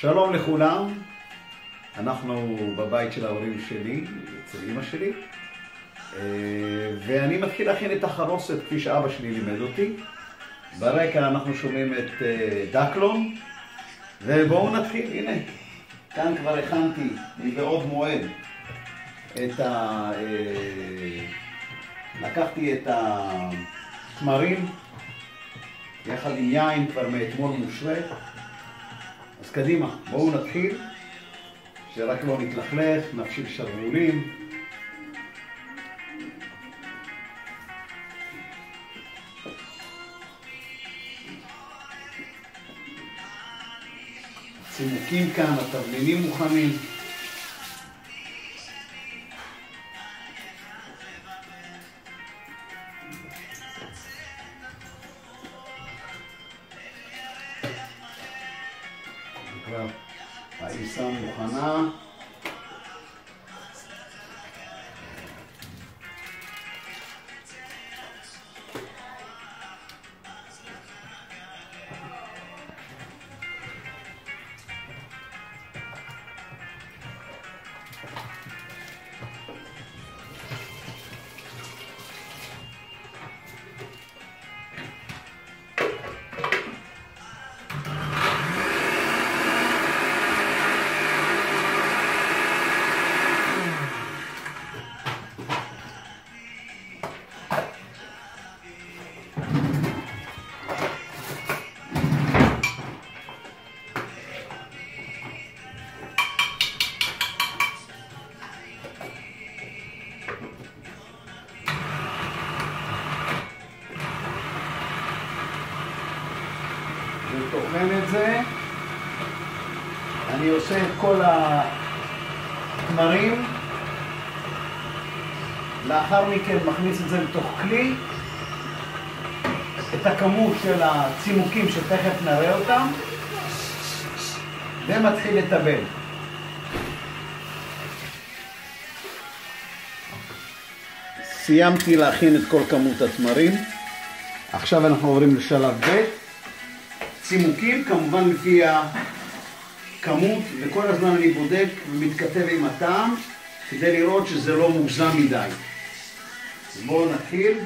שלום לכולם, אנחנו בבית של ההורים שלי, אצל אמא שלי, ואני מתחיל להכין את החרוסת כפי שאבא שלי לימד אותי. ברקע אנחנו שומעים את דקלון, ובואו נתחיל. הנה, כאן כבר הכנתי מבעוד מועד את לקחתי את התמרים יחד עם יין כבר מאתמול מושרה. אז קדימה, בואו נתחיל, שרק לא נתלכלך, נפשיל שרוולים. הצימוקים כאן, התבלינים מוכנים. העיסה מוכנה. וטוחן את זה. אני עושה את כל התמרים, לאחר מכן מכניס את זה לתוך כלי, את הכמות של הצימוקים שתכף נראה אותם, ומתחיל לטבל. סיימתי להכין את כל כמות התמרים. עכשיו אנחנו עוברים לשלב ב'. צימוקים כמובן לפי הכמות, וכל הזמן אני בודק ומתכתב עם הטעם כדי לראות שזה לא מוגזם מדי. אז בואו נתחיל.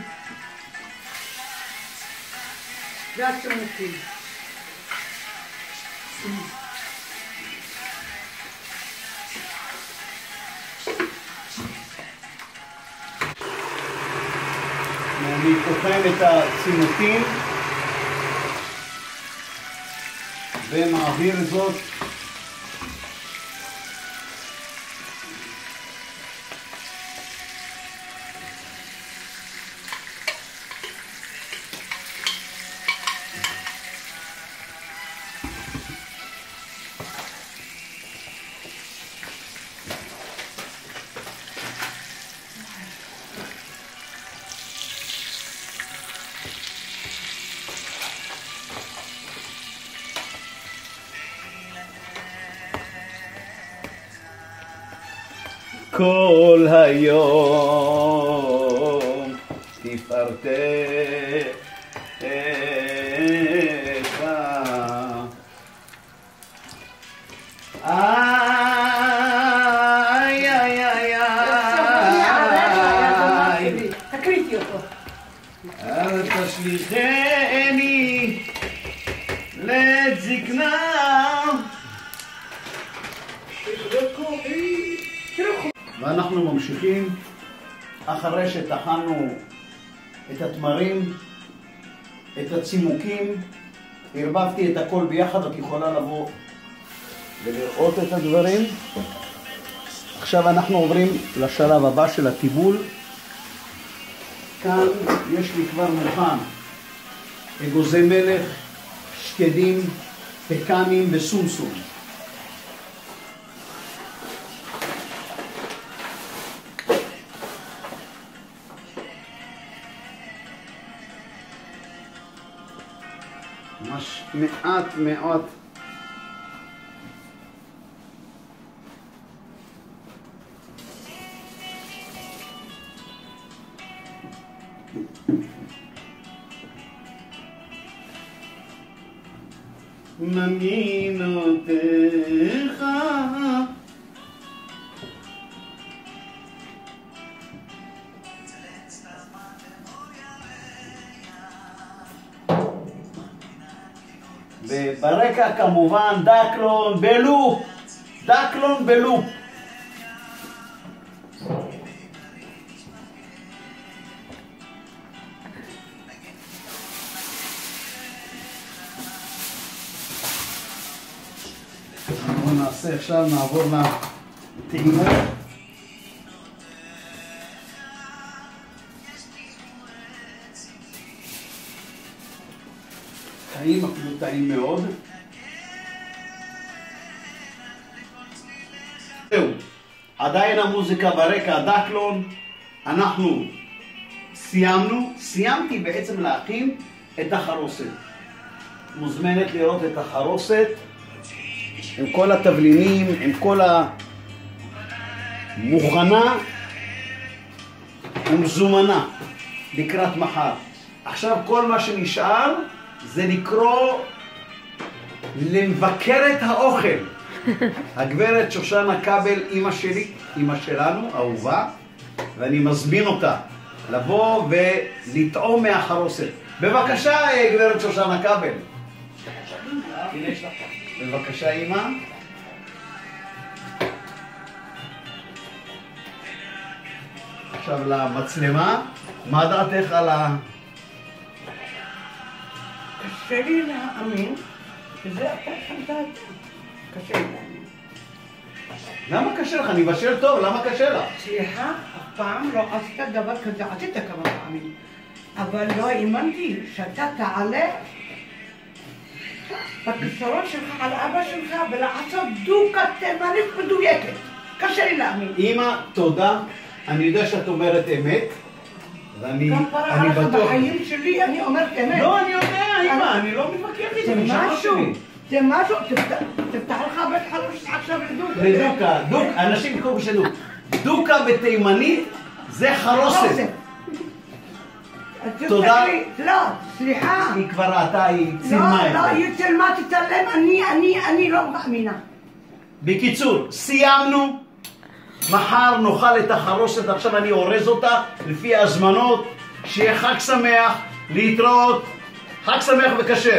זה הצימוקים. אני טוחן את הצימוקים ומעביר זאת כל היום תפארתך. איי איי איי איי, תקריטי אותו. אל תשליכני לעת זקנה. ואנחנו ממשיכים. אחרי שטחנו את התמרים, את הצימוקים, הרבבתי את הכל ביחד, את יכולה לבוא ולראות את הדברים. עכשיו אנחנו עוברים לשלב הבא של הטיבול. כאן יש לי כבר מוכן אגוזי מלך, שקדים, פקנים וסומסום. ממש מעט מאוד. אני נותן ברקע כמובן דקלון בלופ, דקלון בלופ. בואו נעשה עכשיו, נעבור לטעימות. טעים, אפילו טעים מאוד. זהו, עדיין המוזיקה ברקע, דקלון. אנחנו סיימתי בעצם להכין את החרוסת. מוזמנת לראות את החרוסת עם כל התבלינים, עם כל המוכנה ומזומנה לקראת מחר. עכשיו כל מה שנשאר זה לקרוא למבקרת האוכל, הגברת שושנה כבל, אמא שלי, אמא שלנו, אהובה, ואני מזמין אותה לבוא ולטעום מהחרוסת. בבקשה, גברת שושנה כבל. בבקשה, אמא. עכשיו למצלמה, מה דעתך על ה... קשה לי להאמין שזה אתה חמדת. קשה לי להאמין. למה קשה לך? אני מבשל טוב, למה קשה לך? סליחה, אף פעם לא עשית דבר כזה, עשית כמה פעמים. אבל לא האמנתי שאתה תעלה בכיסאות שלך על אבא שלך ולעשות דוקה תימנית מדויקת. קשה לי להאמין. אמא, תודה. אני יודע שאת אומרת אמת. ואני גם פרה עליך בטוח... בחיים שלי, אני אומרת אמת. לא, אני יודע, אמא, אני לא מתווכח איתך. זה משהו, זה משהו, תפתח לך בית חלוש עכשיו לדוקה. לדוקה, אנשים יקראו בשביל דוקה בתימנית זה חרוסת. תודה. לא, סליחה. היא כבר ראתה, היא צילמה את זה. לא, היא צילמה, תתעלם, אני לא מאמינה. בקיצור, סיימנו. מחר נאכל את החרוסת, עכשיו אני אורז אותה לפי ההזמנות. שיהיה חג שמח, להתראות, חג שמח וכשר.